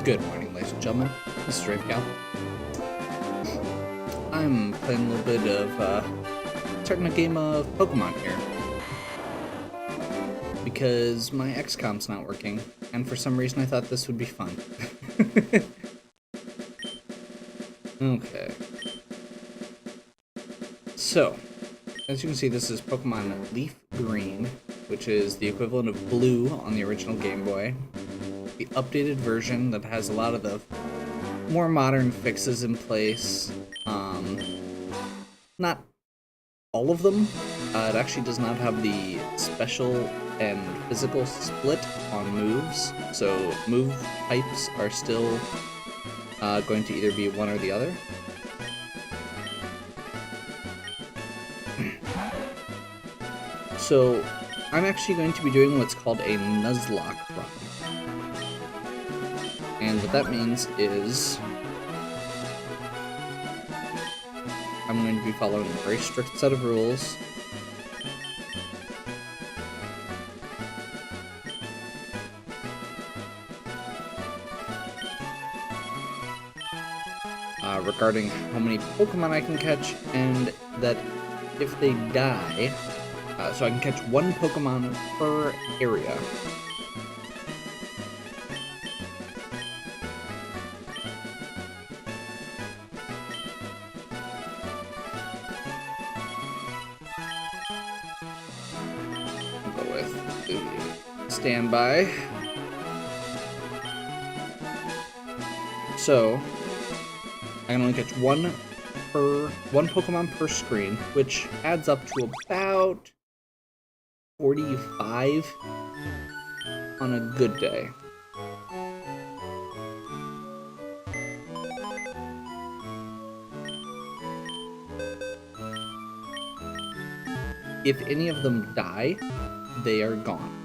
Good morning, ladies and gentlemen. This is Rafe Gal. I'm playing a little bit of, starting a game of Pokemon here. Because my XCOM's not working, and for some reason I thought this would be fun. Okay. So, as you can see, this is Pokemon Leaf Green, which is the equivalent of Blue on the original Game Boy. The updated version that has a lot of the more modern fixes in place. Not all of them. It actually does not have the special and physical split on moves, so move types are still going to either be one or the other. So I'm actually going to be doing what's called a Nuzlocke run. And what that means is I'm going to be following a very strict set of rules. Regarding how many Pokemon I can catch, and that if they die, so I can catch one Pokemon per area. I'll go with the standby. So I can only catch one Pokemon per screen, which adds up to about 45 on a good day. If any of them die, they are gone.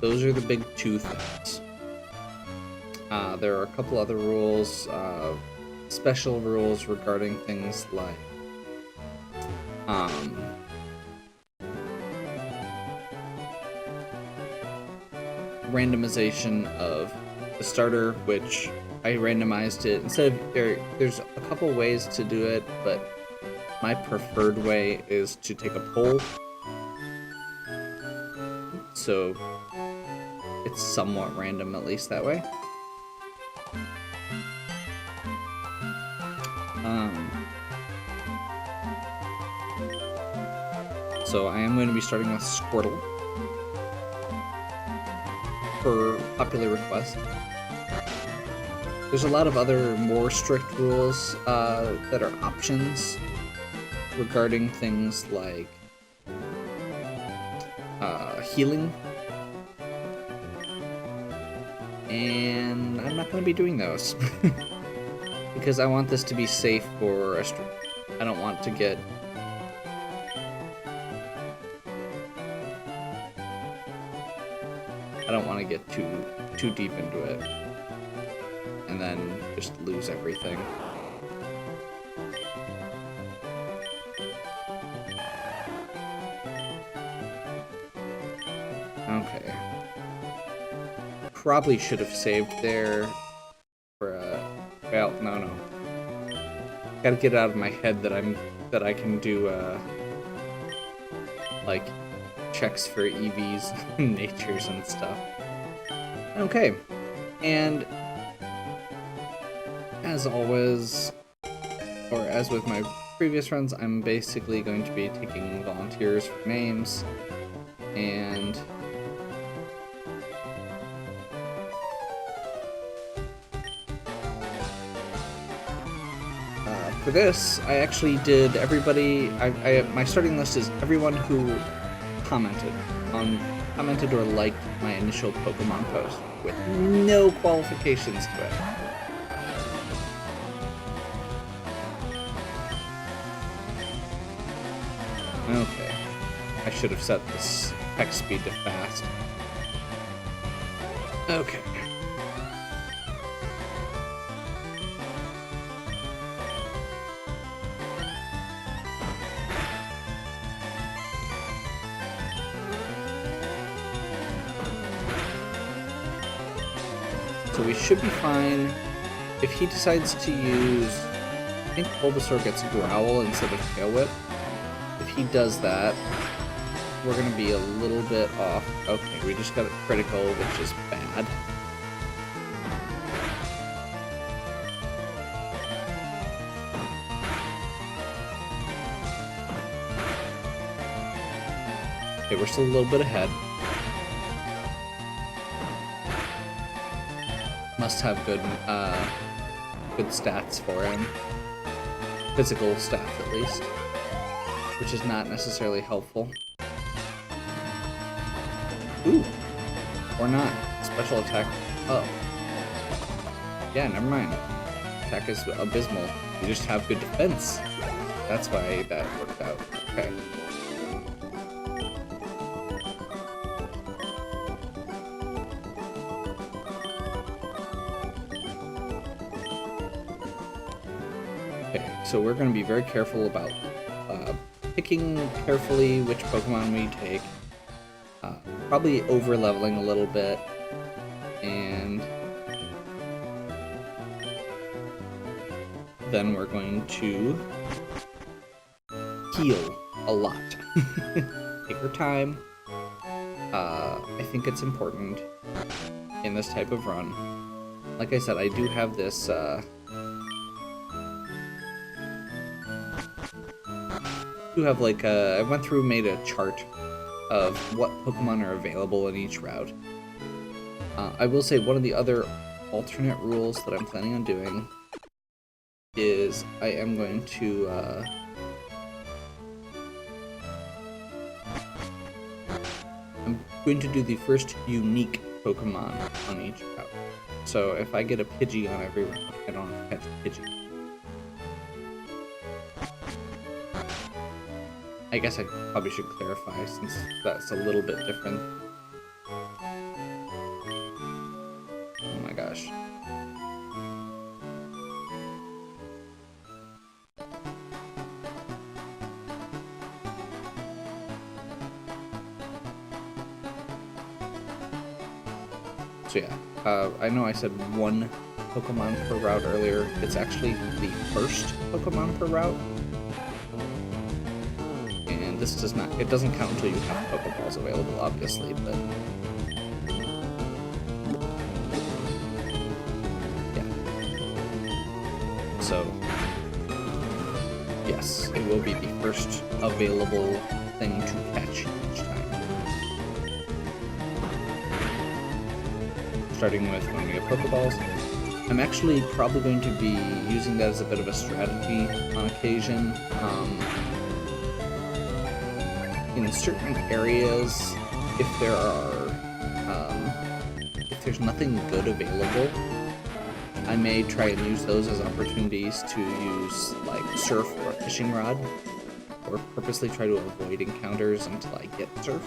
Those are the big two things. There are a couple other rules, special rules regarding things like randomization of the starter, which I randomized it. Instead of there's a couple ways to do it, but my preferred way is to take a poll. So it's somewhat random, at least that way. So I am going to be starting with Squirtle per popular request. There's a lot of other more strict rules that are options regarding things like healing. And I'm not going to be doing those because I want this to be safe for a stream. I don't want to get too deep into it and then just lose everything. Okay. Probably should have saved there for well, no. Gotta get out of my head that I can do like checks for EVs and natures and stuff. Okay. And as always, or as with my previous runs, I'm basically going to be taking volunteers for names, and for this, I actually did everybody. My starting list is everyone who commented or liked my initial Pokemon post with no qualifications to it. Okay, I should have set this text speed to fast. Okay. So we should be fine. If he decides to use... I think Bulbasaur gets Growl instead of Tail Whip. If he does that, we're going to be a little bit off. Okay, we just got a critical, which is bad. Okay, we're still a little bit ahead. Must have good stats for him. Physical stats, at least. Which is not necessarily helpful. Ooh! Or not. Special attack. Oh. Yeah, never mind. Attack is abysmal. You just have good defense. That's why that worked out. Okay. Okay, so we're going to be very careful about picking carefully which Pokemon we take. Probably over-leveling a little bit. And then we're going to heal a lot. Take our time. I think it's important in this type of run. Like I said, I do have this I went through and made a chart of what Pokemon are available in each route. I will say one of the other alternate rules that I'm planning on doing is I am going to do the first unique Pokemon on each route. So if I get a Pidgey on every route, I don't have to catch a Pidgey. I guess I probably should clarify since that's a little bit different. Oh my gosh. So yeah, I know I said one Pokemon per route earlier. It's actually the first Pokemon per route. This does not, it doesn't count until you have Pokeballs available, obviously, but yeah. So, yes, it will be the first available thing to catch each time. Starting with when we get Pokeballs. I'm actually probably going to be using that as a bit of a strategy on occasion. In certain areas, if there's nothing good available, I may try and use those as opportunities to use like Surf or Fishing Rod, or purposely try to avoid encounters until I get Surf.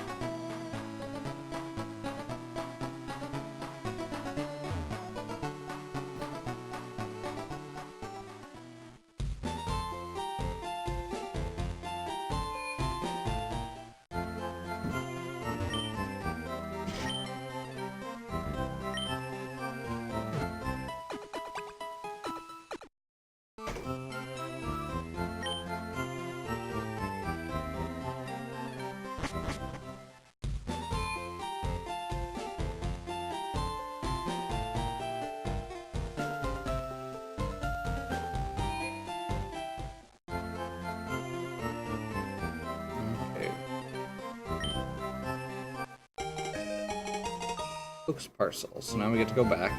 Books parcel. So now we get to go back.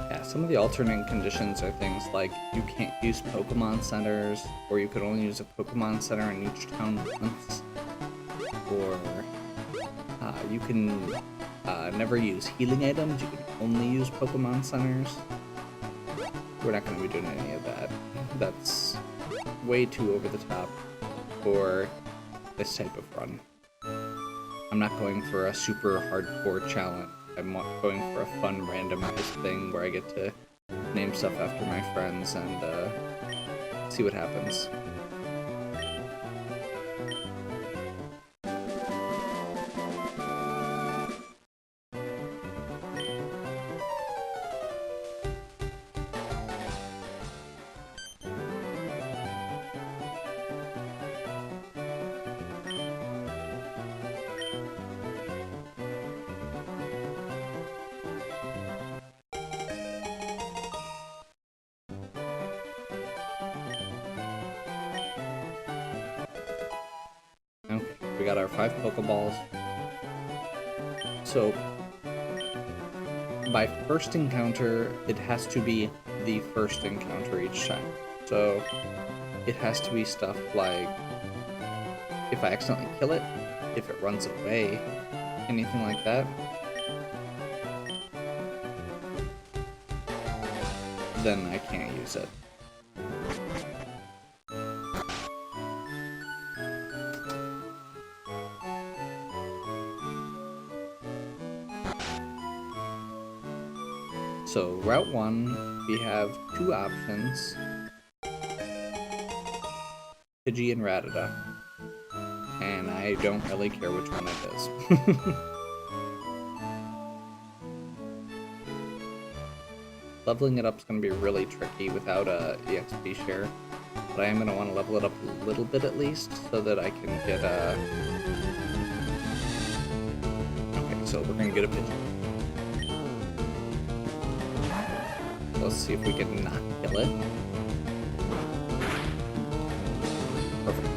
Yeah, some of the alternate conditions are things like you can't use Pokemon centers, or you could only use a Pokemon center in each town once, or you can never use healing items, you can only use Pokemon centers. We're not going to be doing any of that. That's way too over the top for this type of run. I'm not going for a super hardcore challenge. I'm going for a fun randomized thing where I get to name stuff after my friends and see what happens. We got our 5 Pokeballs. So, by first encounter, it has to be the first encounter each time. So, it has to be stuff like, if I accidentally kill it, if it runs away, anything like that. Then I can't use it. So, Route 1, we have 2 options. Pidgey and Rattata. And I don't really care which one it is. Leveling it up is going to be really tricky without a EXP share. But I am going to want to level it up a little bit at least, so that I can get a... Okay, so we're going to get a Pidgey. Let's see if we can not kill it. Perfect.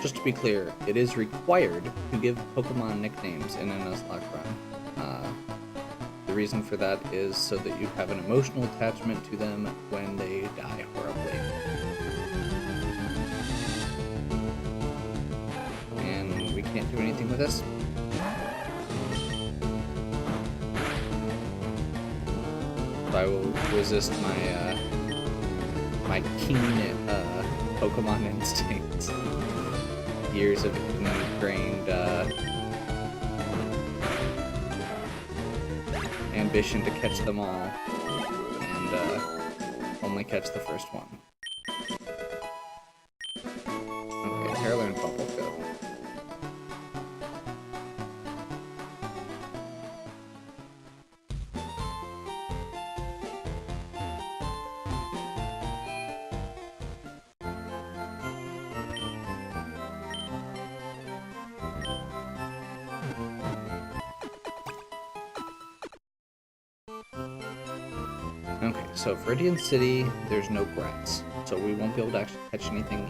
Just to be clear, it is required to give Pokemon nicknames in a Nuzlocke run. The reason for that is so that you have an emotional attachment to them when they die horribly. And we can't do anything with this. So I will resist my keen Pokemon instincts. Years of ingrained ambition to catch them all, and only catch the first one. Okay, Hairler and Bubble go. Okay, so Viridian City, there's no grass, so we won't be able to actually catch anything.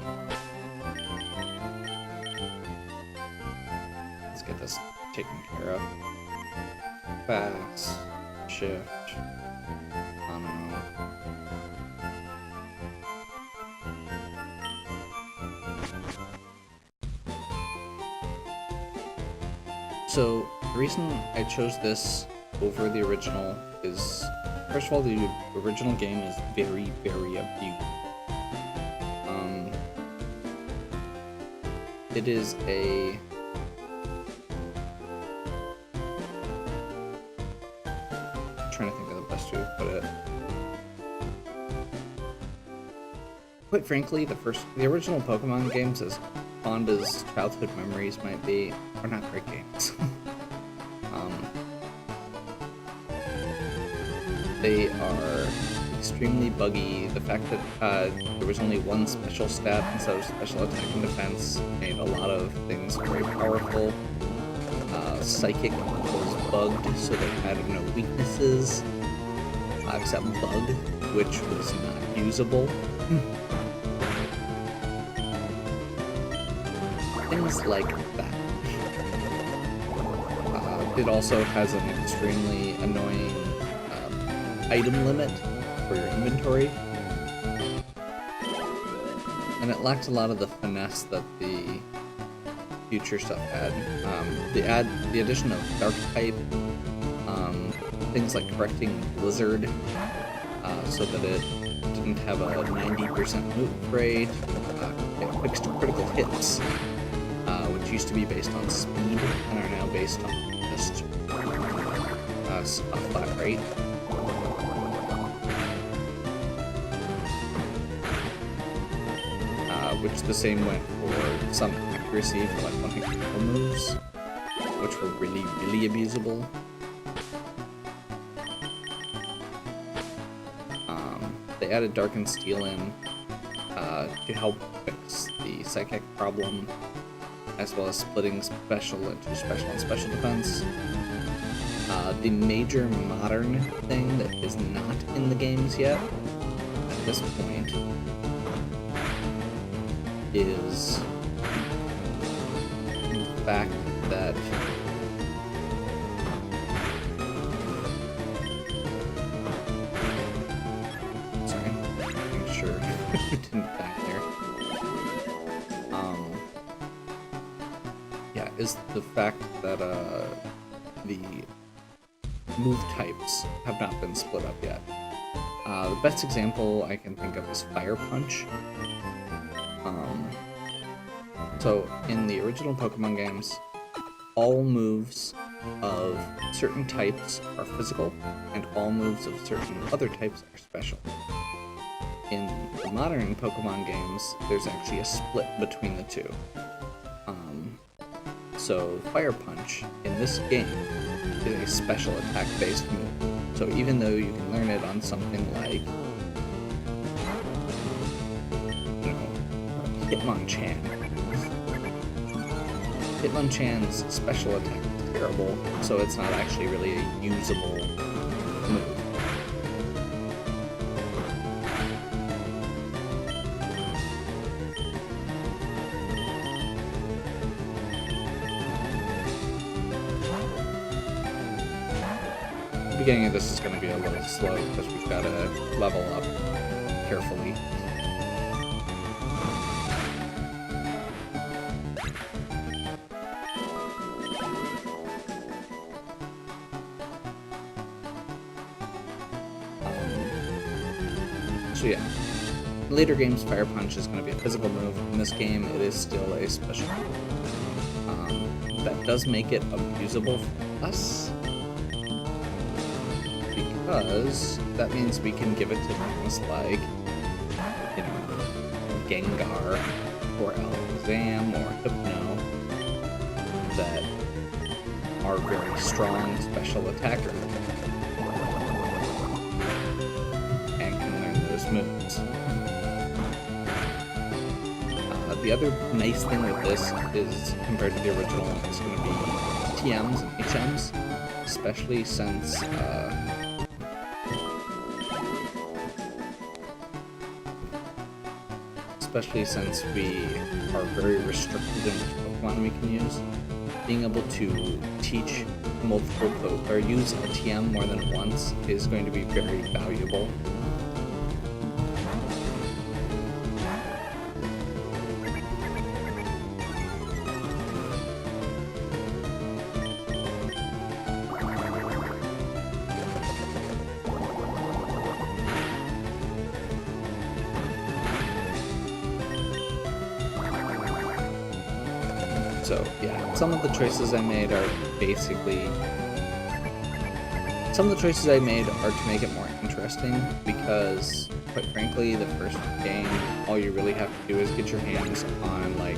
Let's get this taken care of. Fast, shift, I don't know. So, the reason I chose this over the original is, first of all, the original game is very, very abused. It is a... I'm trying to think of the best way to put it. Quite frankly, the original Pokemon games, as fond as childhood memories might be, are not great games. They are extremely buggy. The fact that there was only one special stat instead of special attack and defense made a lot of things very powerful. Psychic was bugged, so they had no weaknesses, except Bug, which was not usable. Things like that. It also has an extremely annoying item limit for your inventory, and it lacked a lot of the finesse that the future stuff had. The addition of Dark type, things like correcting Blizzard, so that it didn't have a 90% move rate, it fixed critical hits, which used to be based on speed and are now based on just has a flat rate. Which the same went for some accuracy for like one-hit combo moves, which were really, really abusable. They added Dark and Steel in to help fix the psychic problem, as well as splitting special into special and special defense. The major modern thing that is not in the games yet, at this point, is the fact that making sure it didn't die there. Yeah, is the fact that the move types have not been split up yet. The best example I can think of is Fire Punch. So in the original Pokemon games, all moves of certain types are physical, and all moves of certain other types are special. In the modern Pokemon games, there's actually a split between the two. So Fire Punch in this game is a special attack-based move. So even though you can learn it on something like, Hitmonchan. Hitmonchan's special attack is terrible, so it's not actually really a usable move. The beginning of this is going to be a little slow because we've got to level up carefully. So yeah, in later games, Fire Punch is going to be a physical move. In this game, it is still a special move. That does make it abusable for us, because that means we can give it to things like, Gengar, or Alakazam, or Hypno, that are very strong special attackers. Moves. The other nice thing with this is, compared to the original, it's going to be TMs and HMs, especially since we are very restricted in which Pokemon we can use. Being able to teach multiple or use a TM more than once is going to be very valuable. So yeah, some of the choices I made are to make it more interesting, because quite frankly, the first game, all you really have to do is get your hands on like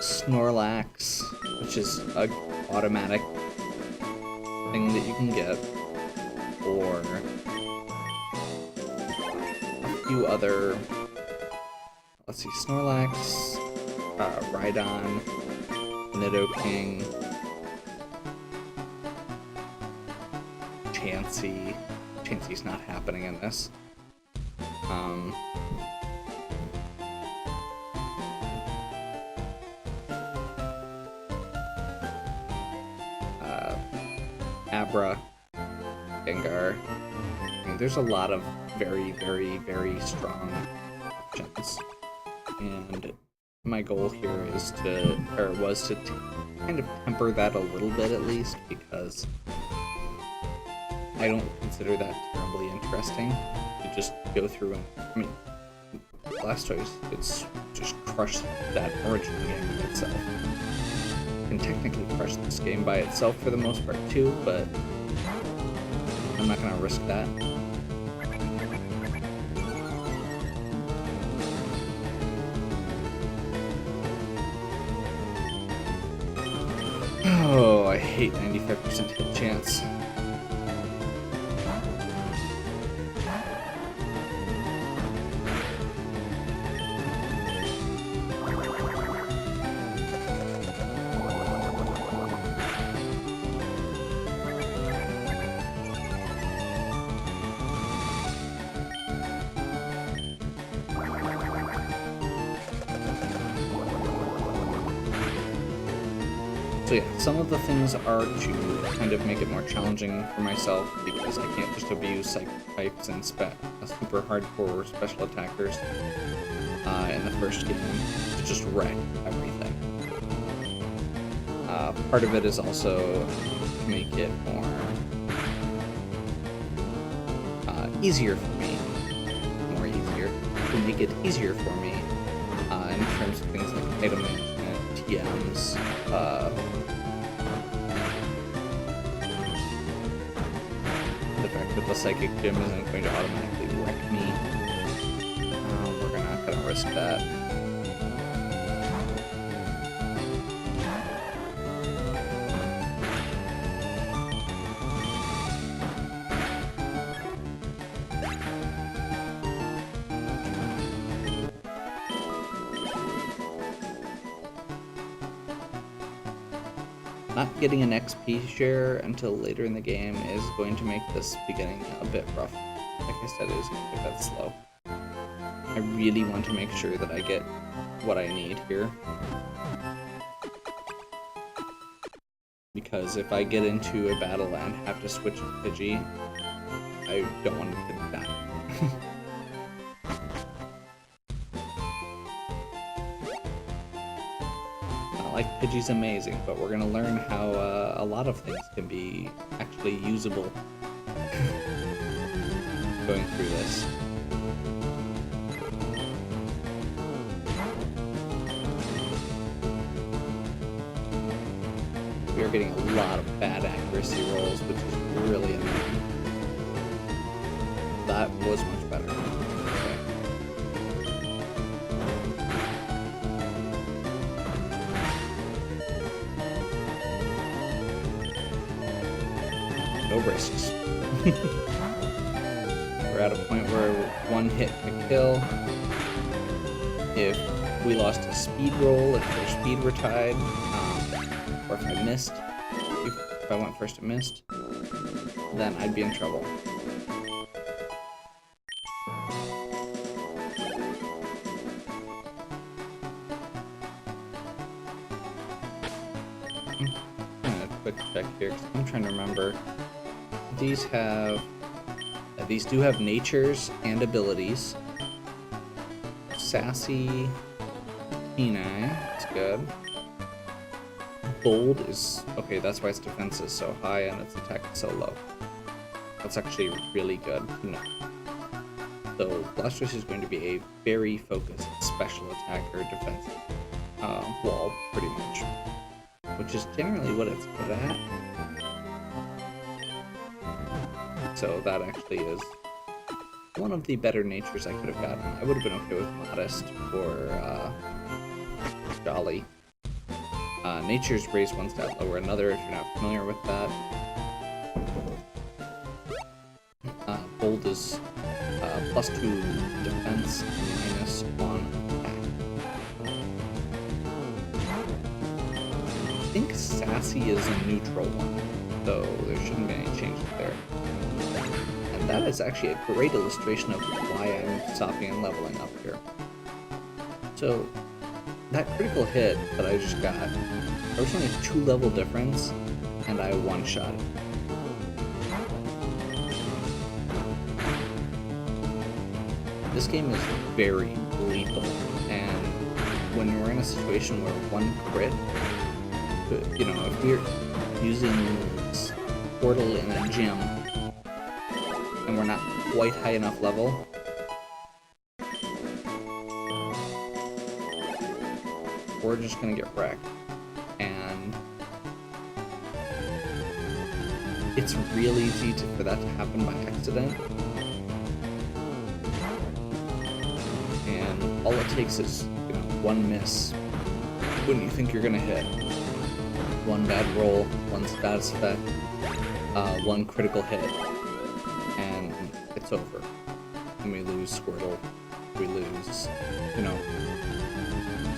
Snorlax, which is an automatic thing that you can get, or a few other, let's see, Snorlax, Rhydon, Nidoking, Chansey. Chansey's not happening in this. Abra, Gengar. I mean, there's a lot of very, very, very strong options, and my goal here was to kind of temper that a little bit at least, because I don't consider that terribly interesting to just go through and, Blastoise, it's just crushed that original game itself. Can technically crush this game by itself for the most part too, but not gonna risk that. Oh, I hate 95% hit chance. So yeah, some of the things are to kind of make it more challenging for myself because I can't just abuse psychic types and super hardcore special attackers in the first game to just wreck everything. Part of it is also to make it more easier for me, to make it easier for me in terms of things like item management, TMs, the fact that the psychic gym isn't going to automatically wreck me. We're not gonna risk that. Not getting an XP share until later in the game is going to make this beginning a bit rough. Like I said, it is going to be a bit slow. I really want to make sure that I get what I need here. Because if I get into a battle and have to switch to Pidgey, I don't want to do that. Like, Pidgey's amazing, but we're gonna learn how a lot of things can be actually usable going through this. We are getting a lot of bad accuracy rolls, which is really annoying. That was much better. No risks. We're at a point where one hit can kill. If we lost a speed roll, if their speed were tied, or if I missed, if I went first and missed, then I'd be in trouble. Quick check here, because I'm trying to remember. These do have natures and abilities. Sassy, Kenai, that's good. Bold is, okay, that's why its defense is so high and its attack is so low. That's actually really good to know. So Blastoise is going to be a very focused special attacker defensive wall, pretty much. Which is generally what it's good at. So that actually is one of the better natures I could have gotten. I would have been okay with Modest or Jolly. Natures raise one stat lower another if you're not familiar with that. Bold is +2 defense and -1 attack. I think Sassy is a neutral one, so there shouldn't be any changes there. And that is actually a great illustration of why I'm stopping and leveling up here. So, that critical hit that I just got, there was only a 2-level difference, and I one-shot it. This game is very lethal, and when we're in a situation where one crit, you know, if we're using Portal in a gym, and we're not quite high enough level, we're just gonna get wrecked. And it's real easy for that to happen by accident. And all it takes is, you know, one miss when you think you're gonna hit. One bad roll, one status effect, one critical hit, and it's over. And we lose Squirtle. We lose, you know,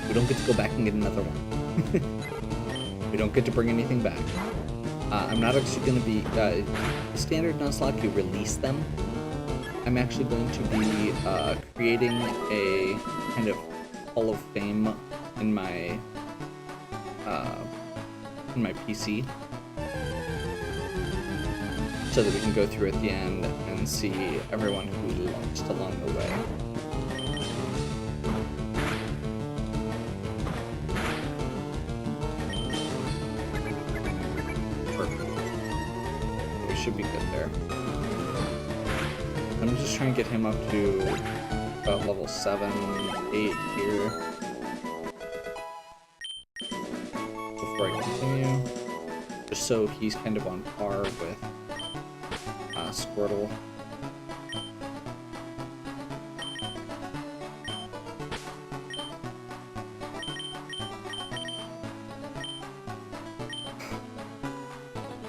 we don't get to go back and get another one. We don't get to bring anything back. I'm not actually going to be, standard Nuzlocke, you release them. I'm actually going to be creating a kind of Hall of Fame in my PC, so that we can go through at the end and see everyone who lost along the way. Should be good there. I'm just trying to get him up to about level 7, 8 here before I continue, just so he's kind of on par with Squirtle.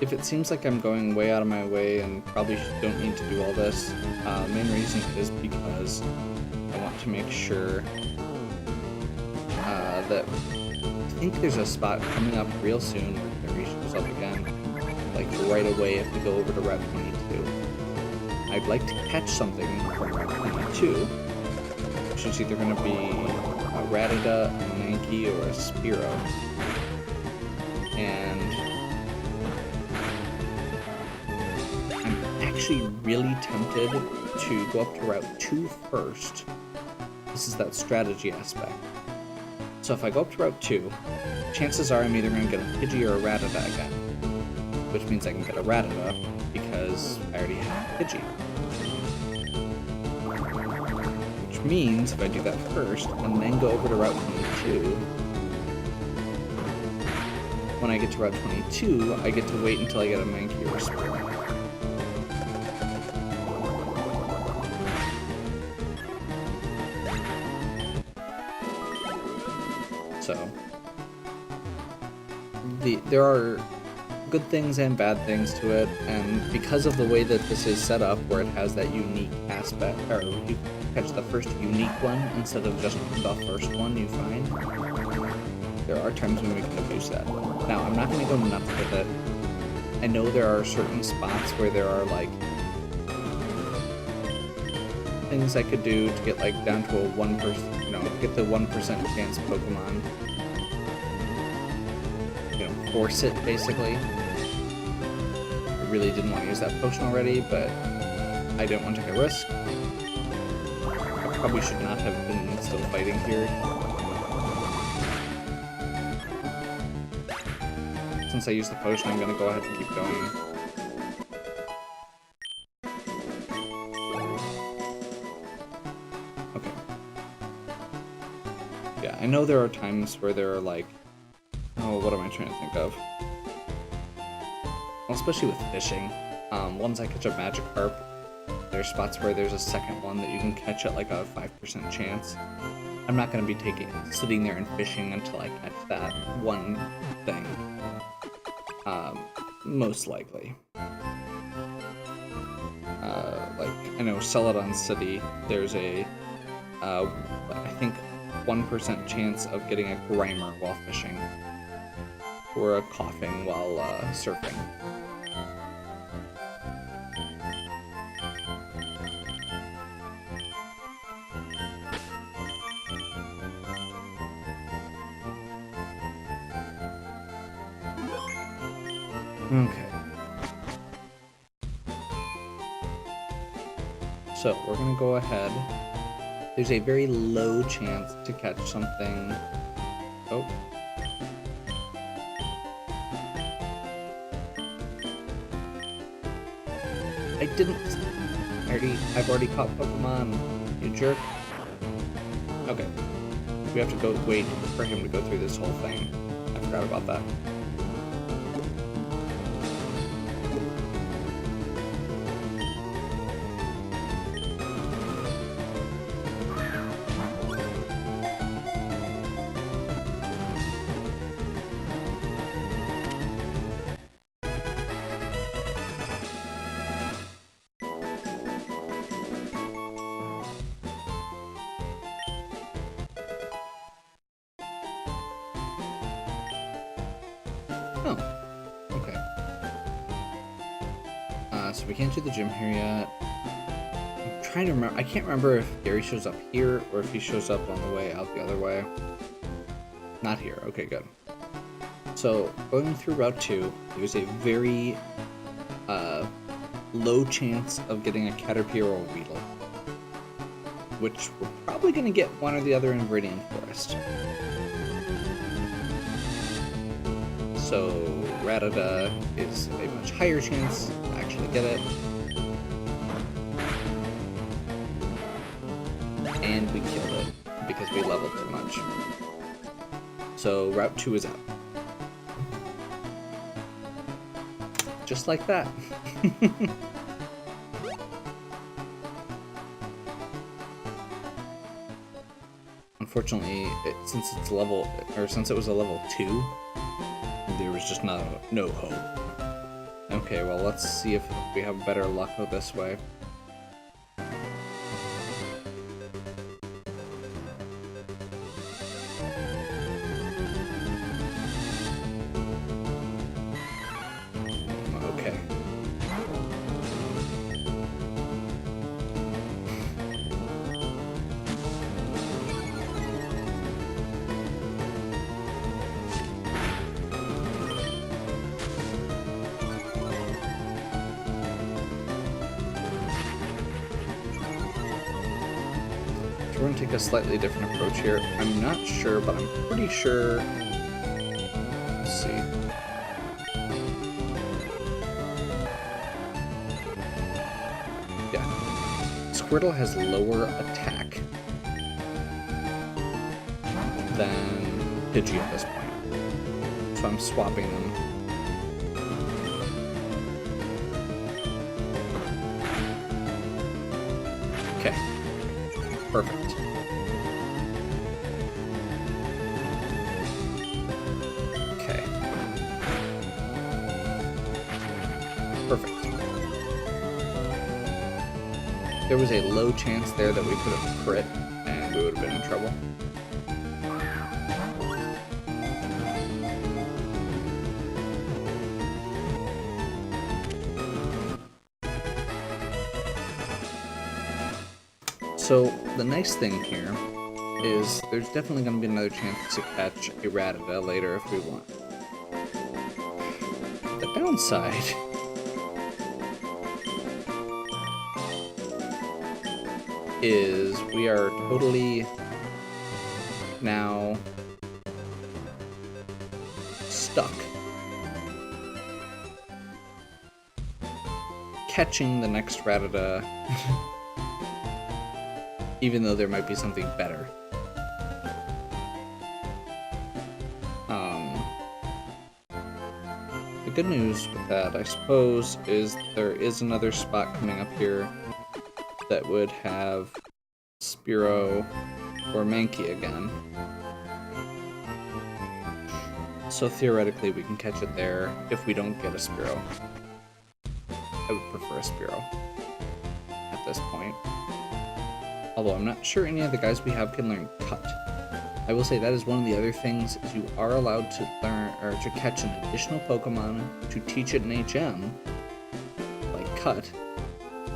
If it seems like I'm going way out of my way and probably don't need to do all this, main reason is because I want to make sure that I think there's a spot coming up real soon where Harry shows up again, like right away if we go over to Route 22. I'd like to catch something from Route 22, which is either going to be a Rattata, a Mankey, or a Spearow. And actually really tempted to go up to Route 2 first. This is that strategy aspect. So if I go up to Route 2, chances are I'm either going to get a Pidgey or a Rattata again, which means I can get a Rattata because I already have a Pidgey. Which means if I do that first and then go over to Route 22, when I get to Route 22, I get to wait until I get a Mankey or a Spearow. So, there are good things and bad things to it, and because of the way that this is set up, where it has that unique aspect, or you catch the first unique one instead of just the first one you find, there are times when we can abuse that. Now, I'm not going to go nuts with it. I know there are certain spots where there are, like, things I could do to get, like, down to a 1%, you know, get the 1% chance Pokemon. You know, force it, basically. I really didn't want to use that potion already, but I didn't want to take a risk. I probably should not have been still fighting here. Since I used the potion, I'm going to go ahead and keep going. Okay. Yeah, I know there are times where there are, like, oh, what am I trying to think of? Well, especially with fishing. Once I catch a Magikarp, there's spots where there's a second one that you can catch at like a 5% chance. I'm not going to be sitting there and fishing until I catch that one thing. Most likely. Like, I know Celadon City, there's a, I think 1% chance of getting a Grimer while fishing. Or a Coughing while surfing. Okay. So, we're gonna go ahead. There's a very low chance to catch something. Oh. I didn't. I've already caught Pokemon, you jerk. Okay. We have to go wait for him to go through this whole thing. I forgot about that. Oh, okay. So we can't do the gym here yet. I'm trying to remember. I can't remember if Gary shows up here or if he shows up on the way out the other way. Not here. Okay, good. So going through Route 2, there's a very low chance of getting a Caterpie or a Weedle, which we're probably going to get one or the other in Viridian Forest. So Rattata is a much higher chance to actually get it. And we killed it because we leveled too much. So Route 2 is out. Just like that. Unfortunately, since it was a level 2, there was just no hope. Okay, well, let's see if we have better luck this way. Okay. We're going to take a slightly different approach here. I'm not sure, but I'm pretty sure... Let's see. Yeah. Squirtle has lower attack than Pidgey at this point. So I'm swapping them. Okay. Perfect. Okay. Perfect. There was a low chance there that we could have crit, and we would have been in trouble. So the nice thing here is there's definitely going to be another chance to catch a Rattata later if we want. The downside is we are totally now stuck catching the next Rattata. Even though there might be something better. The good news with that, I suppose, is there is another spot coming up here that would have Spearow or Mankey again. So theoretically we can catch it there if we don't get a Spearow. I would prefer a Spearow at this point. Although I'm not sure any of the guys we have can learn Cut. I will say that is one of the other things, is you are allowed to learn or to catch an additional Pokemon to teach it in HM, like Cut,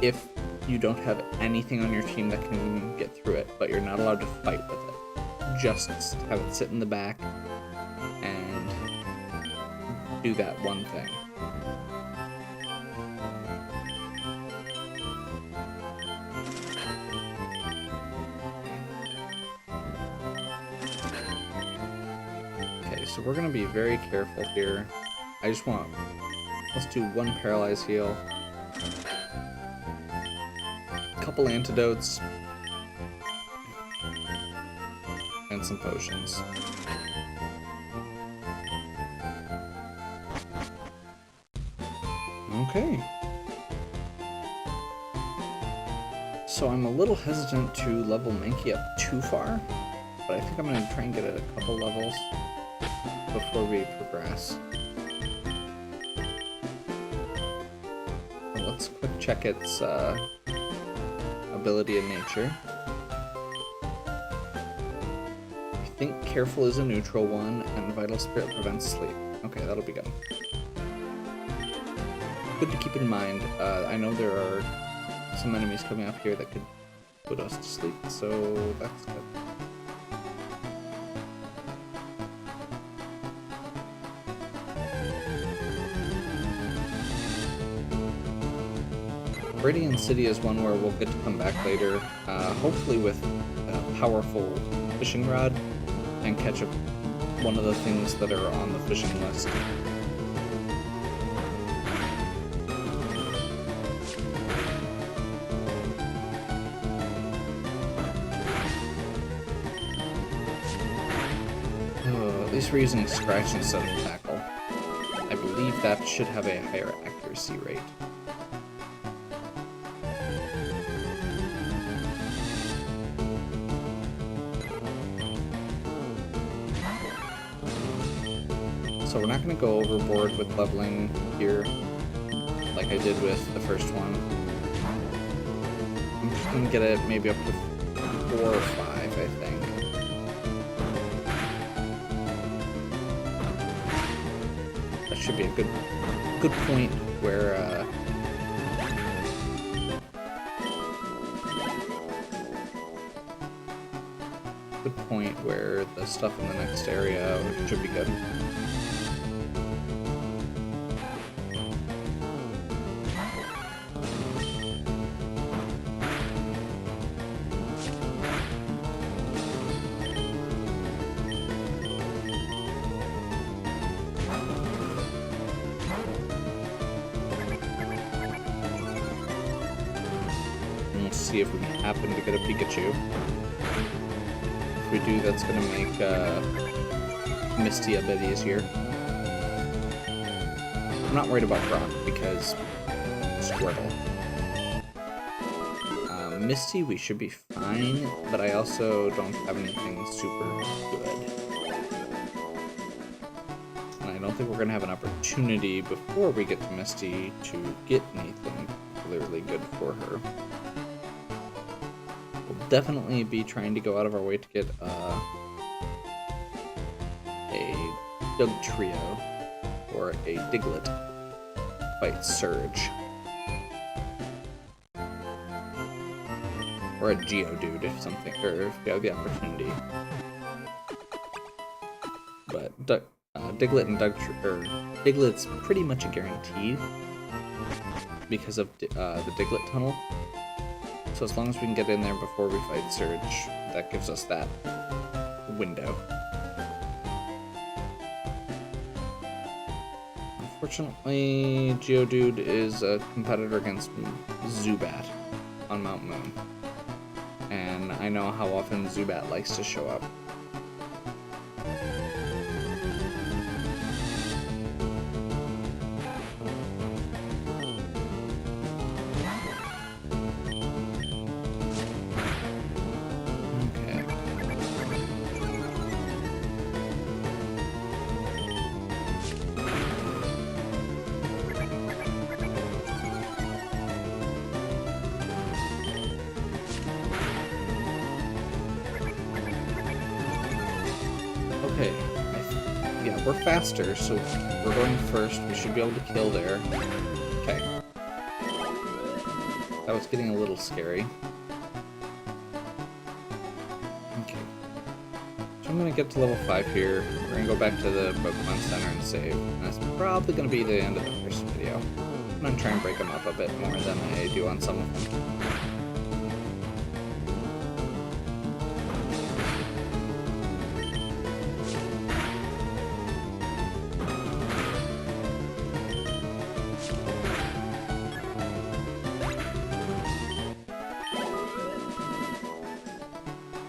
if you don't have anything on your team that can get through it, but you're not allowed to fight with it. Just have it sit in the back and do that one thing. So we're going to be very careful here. Let's do one Paralyze Heal. A couple antidotes. And some potions. Okay. So I'm a little hesitant to level Mankey up too far, but I think I'm going to try and get it a couple levels before we progress. Well, let's quick check its ability in nature. I think Careful is a neutral one, and Vital Spirit prevents sleep. Okay, that'll be good. Good to keep in mind. I know there are some enemies coming up here that could put us to sleep, so that's good. Radiant City is one where we'll get to come back later, hopefully with a powerful fishing rod, and catch up one of the things that are on the fishing list. At least we're using Scratch instead of Tackle. I believe that should have a higher accuracy rate. So we're not going to go overboard with leveling here like I did with the first one. I'm just going to get it maybe up to 4 or 5, I think. That should be a good point where the stuff in the next area should be good. See if we happen to get a Pikachu. If we do, that's going to make Misty a bit easier. I'm not worried about Brock because Squirtle. Misty, we should be fine, but I also don't have anything super good. And I don't think we're going to have an opportunity before we get to Misty to get anything particularly good for her. Definitely be trying to go out of our way to get a Doug Trio or a Diglett fight Surge. Or a Geodude if something, or if you have the opportunity. But Diglett and Diglett's pretty much a guarantee because of the Diglett tunnel. So as long as we can get in there before we fight Surge, that gives us that window. Unfortunately, Geodude is a competitor against Zubat on Mount Moon. And I know how often Zubat likes to show up. Okay, yeah, we're faster, so we're going first. We should be able to kill there. Okay. That was getting a little scary. Okay. So I'm going to get to level 5 here. We're going to go back to the Pokemon Center and save. And that's probably going to be the end of the first video. I'm going to try and break them up a bit more than I do on some of them.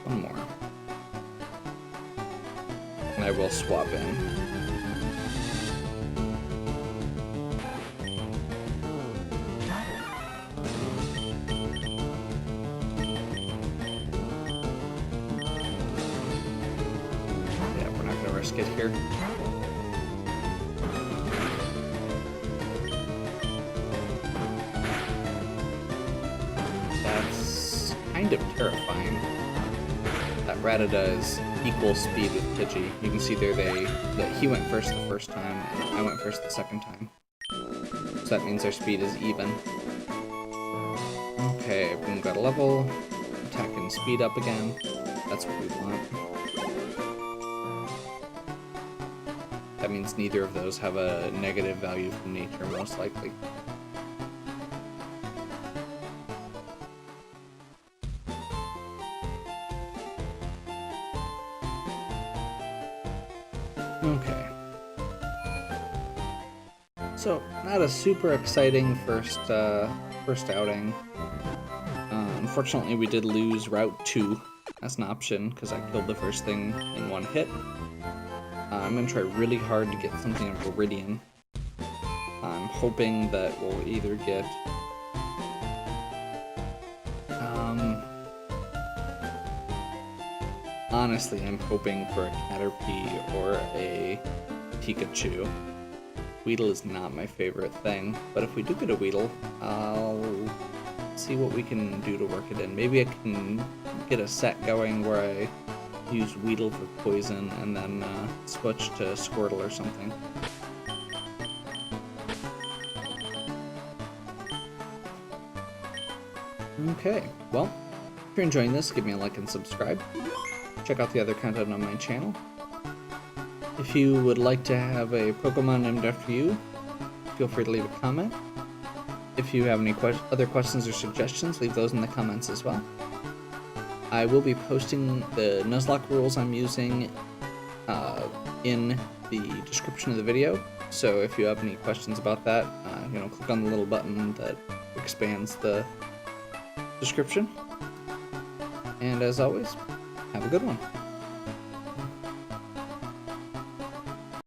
One more. And I will swap in. Yeah, we're not going to risk it here. That's kind of terrifying. That Rattata is equal speed with Pidgey. You can see there that he went first the first time, and I went first the second time. So that means their speed is even. Okay, boom, got a level. Attack and speed up again. That's what we want. That means neither of those have a negative value from nature, most likely. Okay. So, not a super exciting first outing. Unfortunately, we did lose Route 2 as an option, because I killed the first thing in one hit. I'm going to try really hard to get something of Viridian. I'm hoping that we'll either get... honestly, I'm hoping for a Caterpie or a Pikachu. Weedle is not my favorite thing, but if we do get a Weedle, I'll see what we can do to work it in. Maybe I can get a set going where I use Weedle for poison and then switch to Squirtle or something. Okay, well, if you're enjoying this, give me a like and subscribe. Check out the other content on my channel. If you would like to have a Pokemon named after you, feel free to leave a comment. If you have any other questions or suggestions, leave those in the comments as well. I will be posting the Nuzlocke rules I'm using in the description of the video. So if you have any questions about that, click on the little button that expands the description. And as always, have a good one.